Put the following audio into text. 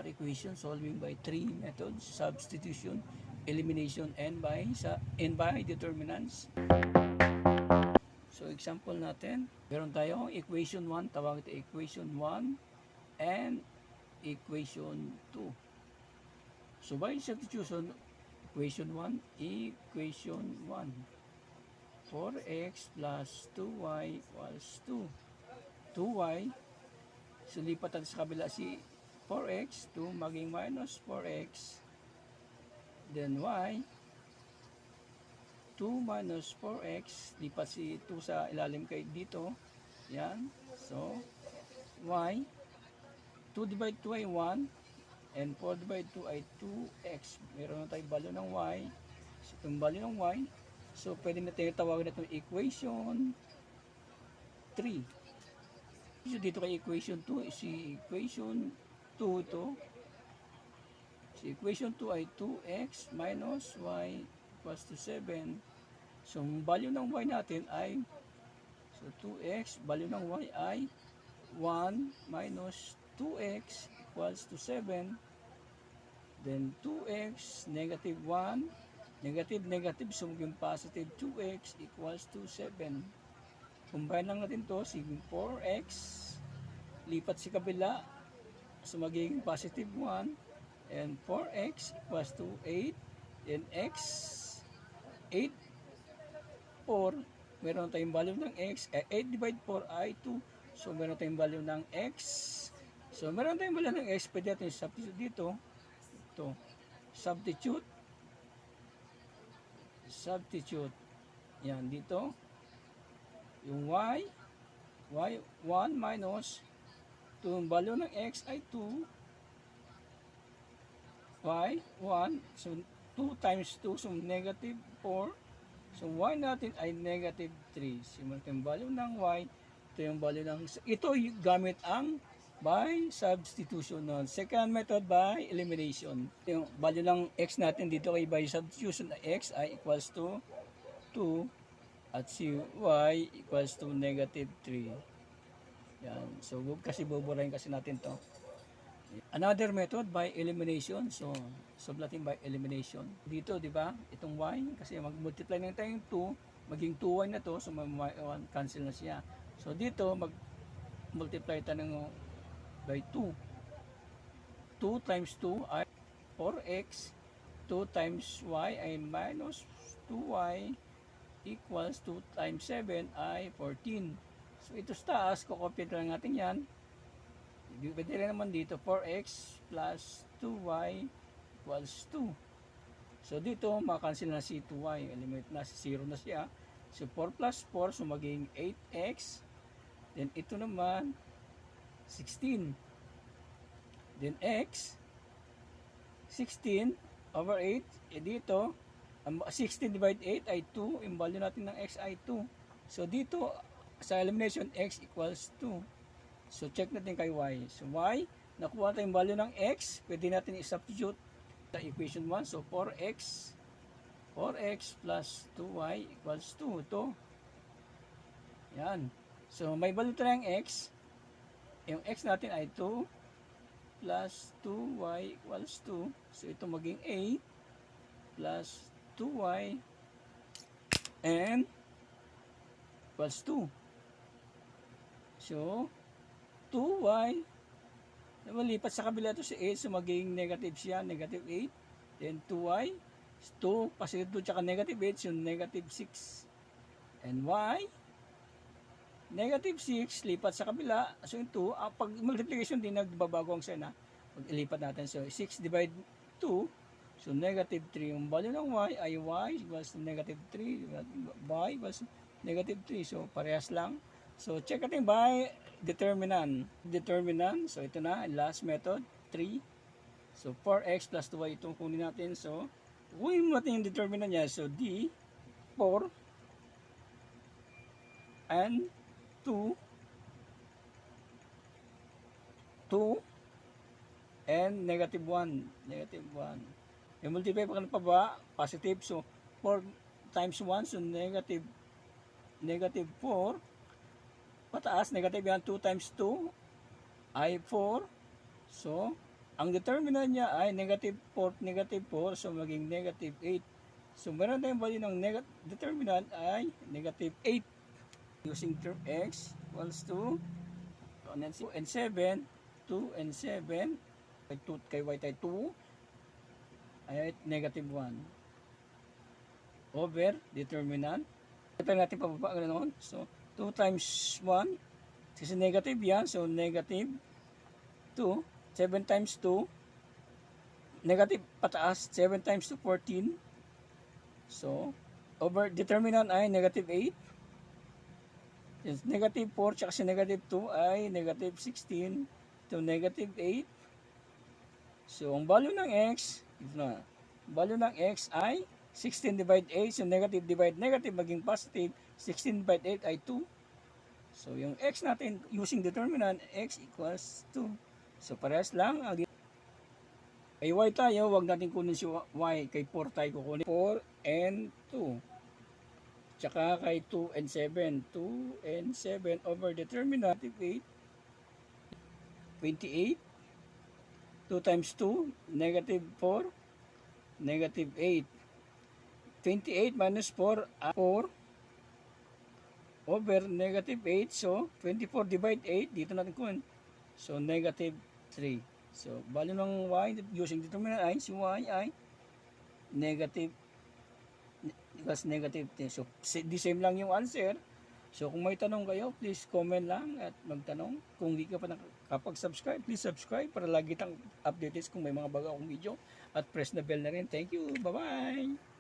linear equation solving by three methods: substitution, elimination, and by determinants. So example natin, meron tayong equation 1, tawag ito equation 1 and equation 2. So by substitution, equation 1, 4x plus 2y equals 2. 2y, so lipat natin sa kabila si 4x, 2 maging minus 4x, then y, 2 minus 4x, lipat si 2 sa ilalim kay dito, yan, so y, 2 divide 2 ay 1, and 4 divide 2 ay 2x, meron na tayong value ng y, so itong value ng y, so pwede natin tawagan na itong equation 3. So dito kay equation 2, si equation 2 ito, si equation 2 ay 2x minus y equals to 7. So value ng y natin ay, so 2x, value ng y ay 1 minus 2x equals to 7. Then 2x, negative 1, negative, so maging positive 2x equals to 7. Combine lang natin to, sige 4x, lipat si kabila, so magiging positive 1, and 4x equals to 8, and x, 8, 4, meron tayong value ng x, 8 divide 4 ay 2, so meron tayong value ng x, so meron tayong value ng x, pwede natin substitute dito, ito, substitute, yan dito, yung y 1 minus, yung value ng x ay 2, y 1, so 2 times 2, so negative 4, so y natin ay negative 3, so yung value ng y, ito yung value ng, ito yung gamit ang by substitution. Second method by elimination. Yung value ng x natin dito ay by substitution na x ay equals to 2 at si y equals to negative 3. Yan. So kasi buburahin kasi natin to. Another method by elimination. So solve natin by elimination. Dito, di ba? Itong y kasi mag-multiply na tayong 2, maging 2y na to, so cancel na siya. So dito mag-multiply tayo ng by 2. 2 times 2 ay 4x, 2 times y ay minus 2y equals 2 times 7 ay 14. So ito sa taas, kukompute lang natin yan. Pwede rin naman dito, 4x plus 2y equals 2. So dito, makancel na si 2y, eliminate na, si 0 na siya. So 4 plus 4, so maging 8x. Then ito naman, 16. Then x, 16 over 8, dito, 16 divide 8 ay 2, yung value natin ng x ay 2. So dito, sa elimination, x equals 2. So check natin kay y. So y, nakuha natin yung value ng x, pwede natin i-substitute sa equation 1. So 4x plus 2y equals 2. Ito. Yan. So may value tayo ng x. Yung x natin ay 2 plus 2y equals 2. So ito maging 8 plus 2y and equals 2. So 2y, malipat sa kabila ito si 8, so maging negative siya, negative 8. Then 2y, 2, positive 2 tsaka negative 8, so negative 6. And y, negative 6, lipat sa kabila, so yung 2, pag multiplication din, nagbabago ang sign, pag ilipat natin, so 6 divide 2, so negative 3, yung value ng y ay y equals to negative 3, y equals negative 3, so parehas lang. So check natin by determinant, so ito na, last method, 3, so 4x plus 2y, itong kunin natin, so kunin natin yung determinant niya, so d, 4, and 2 and negative 1. Yung multiply pa ka ng paba, positive, so 4 times 1, so negative 4. Pataas, negative yan, 2 times 2 ay 4. So ang determinant niya ay negative 4, negative 4, so maging negative 8. So meron tayong value ng determinant ay negative 8. Using term x equals to 2 and 7, 2 and 7, kay y tayo 2, ay negative 1 over determinant. Ito natin pababa ganoon. So 2 times 1, kasi negative yan, so negative 2, 7 times 2, negative pataas, 7 times 2, 14. So, over determinant ay negative 8. Yes, negative 4, tsaka si negative 2 ay negative 16 to negative 8. So, ang value ng x, ito na, value ng x ay 16 divide 8, so negative divide negative maging positive, 16 divide 8 ay 2. So, yung x natin using determinant, x equals 2. So, parehas lang. Kay y tayo, wag natin kunin si y. Kay 4 tayo kukunin. 4 and 2. Tsaka kay 2 and 7. 2 and 7 over determinant, 8. 28. 2 times 2, negative 4. Negative 8. 28 minus 4, 4. Over negative 8. So, 24 divide 8. Dito natin kunin. So, negative 3. So, value ng y using determinant ay, si y ay negative, plus negative 10. So, the same lang yung answer. So, kung may tanong kayo, please comment lang at magtanong. Kung hindi ka pa nakapag-subscribe, please subscribe para lagi tang updates kung may mga bago akong video. At press na bell na rin. Thank you. Bye-bye!